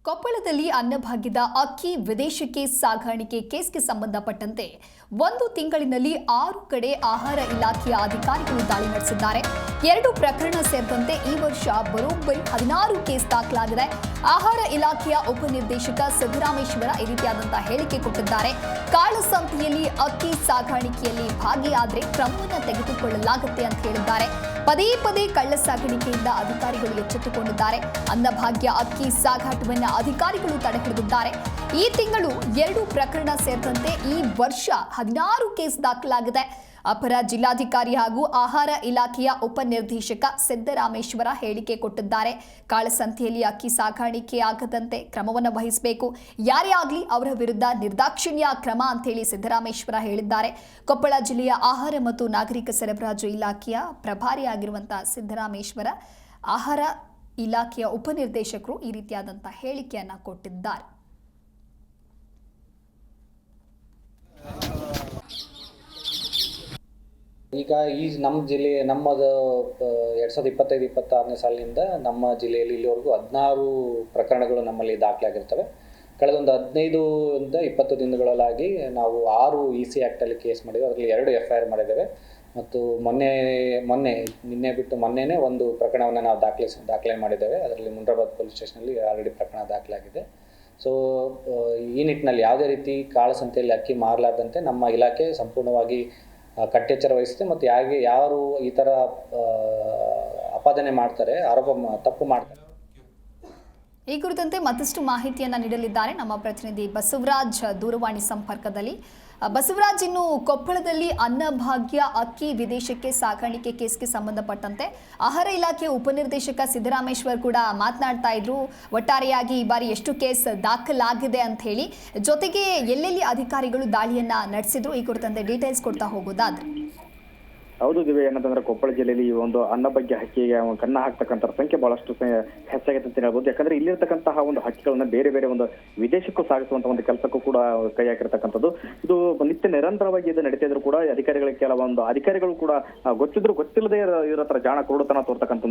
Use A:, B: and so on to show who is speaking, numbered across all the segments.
A: ಕೊಪ್ಪಳದಲ್ಲಿ ಅನ್ನಭಾಗ್ಯದ ಅಕ್ಕಿ ವಿದೇಶಕ್ಕೆ ಸಾಗಾಣಿಕೆ ಕೇಸ್ಗೆ ಸಂಬಂಧಪಟ್ಟಂತೆ 1 ತಿಂಗಳಿನಲ್ಲಿ 6 ಕಡೆ ಆಹಾರ ಇಲಾಖೆಯ ಅಧಿಕಾರಿಗಳು ದಾಳಿ ನಡೆಸಿದ್ದಾರೆ. 2 ಪ್ರಕರಣ ಸೇರಿದಂತೆ ಈ ವರ್ಷ ಬರೋಬ್ಬರಿ 16 ಕೇಸ್ ದಾಖಲಾಗಿದೆ. ಆಹಾರ ಇಲಾಖೆಯ ಉಪನಿರ್ದೇಶಕ ಸಿದ್ದರಾಮೇಶ್ವರ ಈ ರೀತಿಯಾದಂತಹ ಹೇಳಿಕೆ ಕೊಟ್ಟಿದ್ದಾರೆ. ಕಾಳಸಂತೆಯಲ್ಲಿ ಅಕ್ಕಿ ಸಾಗಾಣಿಕೆಯಲ್ಲಿ ಭಾಗಿಯಾದರೆ ಕ್ರಮವನ್ನು ತೆಗೆದುಕೊಳ್ಳಲಾಗುತ್ತೆ ಅಂತ ಹೇಳಿದ್ದಾರೆ. ಪದೇ ಪದೇ ಕಳ್ಳ ಸಾಗಾಣಿಕೆಯಿಂದ ಅಧಿಕಾರಿಗಳು ಎಚ್ಚೆತ್ತುಕೊಂಡಿದ್ದಾರೆ. ಅನ್ನಭಾಗ್ಯ ಅಕ್ಕಿ ಸಾಗಾಟವನ್ನು ಅಧಿಕಾರಿಗಳು ತಡೆಹಿಡಿದಿದ್ದಾರೆ. ಈ ತಿಂಗಳು 2 ಪ್ರಕರಣ ಸೇರಿದಂತೆ ಈ ವರ್ಷ 16 ಕೇಸ್ ದಾಖಲಾಗಿದೆ. ಅಪರ ಜಿಲ್ಲಾಧಿಕಾರಿ ಹಾಗೂ ಆಹಾರ ಇಲಾಖೆಯ ಉಪನಿರ್ದೇಶಕ ಸಿದ್ದರಾಮೇಶ್ವರ ಹೇಳಿಕೆ ಕೊಟ್ಟಿದ್ದಾರೆ. ಕಾಳಸಂತೆಯಲ್ಲಿ ಅಕ್ಕಿ ಸಾಗಾಣಿಕೆ ಆಗದಂತೆ ಕ್ರಮವನ್ನು ವಹಿಸಬೇಕು, ಯಾರೇ ಆಗಲಿ ಅವರ ವಿರುದ್ಧ ನಿರ್ದಾಕ್ಷಿಣ್ಯ ಕ್ರಮ ಅಂತೇಳಿ ಸಿದ್ದರಾಮೇಶ್ವರ ಹೇಳಿದ್ದಾರೆ. ಕೊಪ್ಪಳ ಜಿಲ್ಲೆಯ ಆಹಾರ ಮತ್ತು ನಾಗರಿಕ ಸರಬರಾಜು ಇಲಾಖೆಯ ಪ್ರಭಾರಿಯಾಗಿರುವಂತಹ ಸಿದ್ದರಾಮೇಶ್ವರ ಆಹಾರ ಇಲಾಖೆಯ ಉಪನಿರ್ದೇಶಕರು ಈ ರೀತಿಯಾದಂತಹ ಹೇಳಿಕೆಯನ್ನ ಕೊಟ್ಟಿದ್ದಾರೆ.
B: ಈಗ ನಮ್ಮ ಜಿಲ್ಲೆ ನಮ್ಮದು 2025-26ನೇ ಸಾಲಿನಿಂದ ನಮ್ಮ ಜಿಲ್ಲೆಯಲ್ಲಿ ಇಲ್ಲಿವರೆಗೂ 16 ಪ್ರಕರಣಗಳು ನಮ್ಮಲ್ಲಿ ದಾಖಲಾಗಿರ್ತವೆ. ಕಳೆದೊಂದು 15-20 ದಿನಗಳಲ್ಲಾಗಿ ನಾವು 6 EC ಆ್ಯಕ್ಟಲ್ಲಿ ಕೇಸ್ ಮಾಡಿದ್ದೇವೆ. ಅದರಲ್ಲಿ 2 FIR ಮಾಡಿದ್ದೇವೆ ಮತ್ತು ನಿನ್ನೆ ಬಿಟ್ಟು ಮೊನ್ನೆನೇ ಒಂದು ಪ್ರಕರಣವನ್ನು ನಾವು ದಾಖಲೆ ಮಾಡಿದ್ದೇವೆ. ಅದರಲ್ಲಿ ಮುಂಡ್ರಾಬಾದ್ ಪೊಲೀಸ್ ಸ್ಟೇಷನಲ್ಲಿ ಆಲ್ರೆಡಿ ಪ್ರಕರಣ ದಾಖಲಾಗಿದೆ. ಸೊ ಈ ನಿಟ್ಟಿನಲ್ಲಿ ಯಾವುದೇ ರೀತಿ ಕಾಳಸಂತೆಯಲ್ಲಿ ಅಕ್ಕಿ ಮಾರಲಾರ್ದಂತೆ ನಮ್ಮ ಇಲಾಖೆ ಸಂಪೂರ್ಣವಾಗಿ ಕಟ್ಟೆಚ್ಚರ ವಹಿಸುತ್ತೆ. ಮತ್ತು ಯಾರು ಈ ಥರ ಆಪಾದನೆ ಮಾಡ್ತಾರೆ, ತಪ್ಪು ಮಾಡ್ತಾರೆ.
A: ಈ ಕುರಿತಂತೆ ಮತ್ತಷ್ಟು ಮಾಹಿತಿಯನ್ನ ನೀಡಲಿದ್ದಾರೆ ನಮ್ಮ ಪ್ರತಿನಿಧಿ ಬಸವರಾಜ್ ದೂರವಾಣಿ ಸಂಪರ್ಕದಲ್ಲಿ. ಬಸವರಾಜ್, ಇನ್ನು ಕೊಪ್ಪಳದಲ್ಲಿ ಅನ್ನಭಾಗ್ಯ ಅಕ್ಕಿ ವಿದೇಶಕ್ಕೆ ಸಾಗಾಣಿಕೆ ಕೇಸ್ಗೆ ಸಂಬಂಧಪಟ್ಟಂತೆ ಆಹಾರ ಇಲಾಖೆ ಉಪನಿರ್ದೇಶಕ ಸಿದ್ದರಾಮೇಶ್ವರ್ ಕೂಡ ಮಾತನಾಡ್ತಾ ಇದ್ರು. ಒಟ್ಟಾರೆಯಾಗಿ ಈ ಬಾರಿ ಎಷ್ಟು ಕೇಸ್ ದಾಖಲಾಗಿದೆ ಅಂತ ಹೇಳಿ, ಜೊತೆಗೆ ಎಲ್ಲೆಲ್ಲಿ ಅಧಿಕಾರಿಗಳು ದಾಳಿಯನ್ನ ನಡೆಸಿದ್ರು, ಈ ಕುರಿತಂತೆ ಡೀಟೇಲ್ಸ್ ಕೊಡ್ತಾ ಹೋಗೋದಾದ್ರೆ.
C: ಹೌದು ದಿವ್ಯ, ಏನಂತಂದ್ರೆ ಕೊಪ್ಪಳ ಜಿಲ್ಲೆಯಲ್ಲಿ ಈ ಒಂದು ಅನ್ನಭಾಗ್ಯ ಹಕ್ಕಿಗೆ ಕನ್ನ ಹಾಕ್ತಕ್ಕಂಥ ಸಂಖ್ಯೆ ಬಹಳಷ್ಟು ಹೆಚ್ಚಾಗಿದೆ ಅಂತ ಹೇಳ್ಬೋದು. ಯಾಕಂದ್ರೆ ಇಲ್ಲಿರ್ತಕ್ಕಂತಹ ಒಂದು ಹಕ್ಕಿಗಳನ್ನ ಬೇರೆ ಬೇರೆ ಒಂದು ವಿದೇಶಕ್ಕೂ ಸಾಗಿಸುವಂತಹ ಒಂದು ಕೆಲಸಕ್ಕೂ ಕೂಡ ಕೈ ಹಾಕಿರ್ತಕ್ಕಂಥದ್ದು. ಇದು ನಿತ್ಯ ನಿರಂತರವಾಗಿ ಇದು ನಡೀತಾ ಇದ್ರು ಕೂಡ ಅಧಿಕಾರಿಗಳಿಗೆ ಕೆಲವೊಂದು ಅಧಿಕಾರಿಗಳು ಕೂಡ ಗೊತ್ತಿಲ್ಲದೆ ಇರತ್ರ ಜಾಣ ಕುರುಡುತನ ತೋರ್ತಕ್ಕಂಥ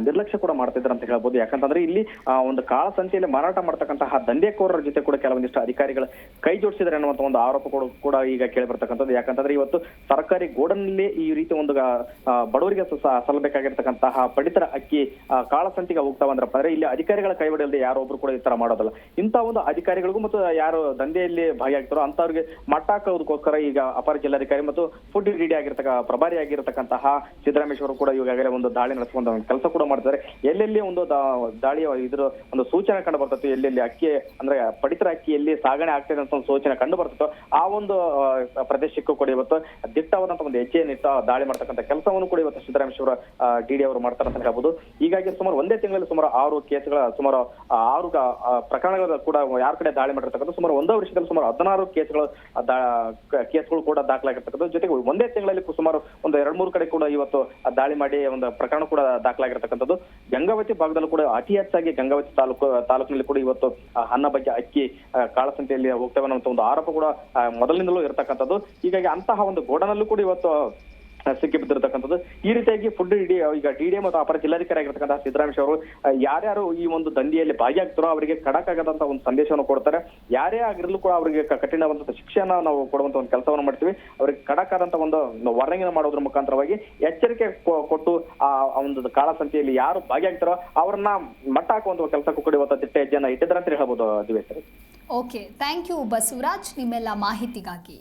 C: ನಿರ್ಲಕ್ಷ್ಯ ಕೂಡ ಮಾಡ್ತಿದ್ರು ಅಂತ ಹೇಳ್ಬೋದು. ಯಾಕಂತಂದ್ರೆ ಇಲ್ಲಿ ಒಂದು ಕಾಳಸಂತೆಯಲ್ಲಿ ಮಾರಾಟ ಮಾಡ್ತಕ್ಕಂತಹ ದಂಧೆಕೋರರ ಜೊತೆ ಕೂಡ ಕೆಲವೊಂದಿಷ್ಟು ಅಧಿಕಾರಿಗಳು ಕೈ ಜೋಡಿಸಿದ್ದಾರೆ ಅನ್ನುವಂಥ ಒಂದು ಆರೋಪ ಕೂಡ ಈಗ ಕೇಳಿ ಬರ್ತಕ್ಕಂಥದ್ದು. ಯಾಕಂತಂದ್ರೆ ಇವತ್ತು ಸರ್ಕಾರಿ ಗೋಡನ್ನಲ್ಲಿ ಈ ರೀತಿ ಒಂದು ಬಡವರಿಗೆ ಸಲ್ಲಬೇಕಾಗಿರ್ತಕ್ಕಂತಹ ಪಡಿತರ ಅಕ್ಕಿ ಕಾಳಸಂತೆಗೆ ಹೋಗ್ತಾವಂದ್ರಪ್ಪ ಅಂದ್ರೆ ಇಲ್ಲಿ ಅಧಿಕಾರಿಗಳ ಕೈವಡಿಯಲ್ಲದೆ ಯಾರೊಬ್ರು ಕೂಡ ಈ ತರ ಮಾಡೋದಲ್ಲ. ಇಂಥ ಒಂದು ಅಧಿಕಾರಿಗಳಿಗೂ ಮತ್ತು ಯಾರು ದಂಧೆಯಲ್ಲಿ ಭಾಗಿಯಾಗ್ತಾರೋ ಅಂತವ್ರಿಗೆ ಮಟ್ಟ ಹಾಕೋದಕ್ಕೋಸ್ಕರ ಈಗ ಅಪರ ಜಿಲ್ಲಾಧಿಕಾರಿ ಮತ್ತು ಫುಡ್ ಡಿಡಿ ಪ್ರಭಾರಿ ಆಗಿರತಕ್ಕಂತಹ ಸಿದ್ದರಾಮೇಶ್ವರ ಕೂಡ ಈಗಾಗಲೇ ಒಂದು ದಾಳಿ ನಡೆಸುವಂತ ಕೆಲಸ ಕೂಡ ಮಾಡ್ತಾರೆ. ಎಲ್ಲೆಲ್ಲಿ ಒಂದು ದಾಳಿಯ ಇದ್ರ ಒಂದು ಸೂಚನೆ ಕಂಡು ಬರ್ತದೆ, ಎಲ್ಲೆಲ್ಲಿ ಅಕ್ಕಿ ಅಂದ್ರೆ ಪಡಿತರ ಅಕ್ಕಿಯಲ್ಲಿ ಸಾಗಣೆ ಆಗ್ತದೆ ಅಂತ ಒಂದು ಸೂಚನೆ ಕಂಡು ಬರ್ತದೋ ಆ ಒಂದು ಪ್ರದೇಶಕ್ಕೂ ಕೂಡ ಇವತ್ತು ದಿಟ್ಟವಾದಂತಹ ಒಂದು ಹೆಜ್ಜೆಯನ್ನಿಟ್ಟ ದಾಳಿ ಮಾಡ್ತಕ್ಕಂಥ ಕೆಲಸವನ್ನು ಕೂಡ ಇವತ್ತು ಸಿದ್ದರಾಮೇಶ್ವರ ಡಿಡಿ ಅವರು ಮಾಡ್ತಾರೆ ಅಂತ ಹೇಳ್ಬೋದು. ಹೀಗಾಗಿ ಸುಮಾರು ಒಂದೇ ತಿಂಗಳಲ್ಲಿ ಸುಮಾರು 6 ಕೇಸ್ಗಳ ಸುಮಾರು 6 ಪ್ರಕರಣಗಳ ಕೂಡ ಯಾರ ಕಡೆ ದಾಳಿ ಮಾಡಿರ್ತಕ್ಕಂಥ ಸುಮಾರು 1 ವರ್ಷದಲ್ಲಿ ಸುಮಾರು 16 ಕೇಸ್ಗಳು ಕೂಡ ದಾಖಲಾಗಿರ್ತಕ್ಕಂಥ. ಜೊತೆಗೆ ಒಂದೇ ತಿಂಗಳಲ್ಲಿ ಸುಮಾರು ಒಂದು 2-3 ಕಡೆ ಕೂಡ ಇವತ್ತು ದಾಳಿ ಮಾಡಿ ಒಂದು ಪ್ರಕರಣ ಕೂಡ ದಾಖಲಾಗಿರ್ತಕ್ಕಂಥದ್ದು. ಗಂಗಾವತಿ ಭಾಗದಲ್ಲೂ ಕೂಡ ಅತಿ ಹೆಚ್ಚಾಗಿ ಗಂಗಾವತಿ ತಾಲೂಕಿನಲ್ಲಿ ಕೂಡ ಇವತ್ತು ಅನ್ನಭಾಗ್ಯ ಅಕ್ಕಿ ಕಾಳಸಂತೆಯಲ್ಲಿ ಹೋಗ್ತೇವೆ ಅನ್ನೋ ಒಂದು ಆರೋಪ ಕೂಡ ಮೊದಲಿನಿಂದಲೂ ಇರತಕ್ಕಂಥದ್ದು. ಹೀಗಾಗಿ ಅಂತಹ ಒಂದು ಗೋಡನಲ್ಲೂ ಕೂಡ ಇವತ್ತು ಸಿಕ್ಕಿ ಬಿದ್ದಿರತಕ್ಕಂಥದ್ದು. ಈ ರೀತಿಯಾಗಿ ಫುಡ್ ಈಗ ಡಿಡಿ ಮತ್ತು ಅಪರ ಜಿಲ್ಲಾಧಿಕಾರಿ ಆಗಿರ್ತಕ್ಕಂತಹ ಸಿದ್ದರಾಮೇಶ್ವರ ಅವರು ಯಾರ್ಯಾರು ಈ ಒಂದು ದಂಧೆಯಲ್ಲಿ ಭಾಗಿಯಾಗ್ತಾರೋ ಅವರಿಗೆ ಖಡಕ್ ಆಗದಂತ ಒಂದು ಸಂದೇಶವನ್ನು ಕೊಡ್ತಾರೆ. ಯಾರೇ ಆಗಿರಲು ಕೂಡ ಅವರಿಗೆ ಕಠಿಣವಾದಂತಹ ಶಿಕ್ಷೆಯನ್ನ ನಾವು ಕೊಡುವಂತ ಒಂದು ಕೆಲಸವನ್ನು ಮಾಡ್ತೀವಿ. ಅವರಿಗೆ ಖಡಕ್ ಆದಂತ ಒಂದು ವಾರ್ನಿಂಗ್ ಮಾಡೋದ್ರ ಮುಖಾಂತರವಾಗಿ ಎಚ್ಚರಿಕೆ ಕೊಟ್ಟು ಆ ಒಂದು ಕಾಳಸಂತೆಯಲ್ಲಿ ಯಾರು ಭಾಗಿಯಾಗ್ತಾರೋ ಅವರನ್ನ ಮಟ್ಟ ಹಾಕುವಂತ ಕೆಲಸಕ್ಕೂ ಕೂಡ ಇವತ್ತು ದಿಟ್ಟ ಹೆಜ್ಜೆಯನ್ನ ಇಟ್ಟಿದ್ದಾರೆ ಅಂತ ಹೇಳ್ಬೋದು Divesh.
A: Okay, thank you Basavaraj ನಿಮ್ಮೆಲ್ಲ ಮಾಹಿತಿಗಾಗಿ.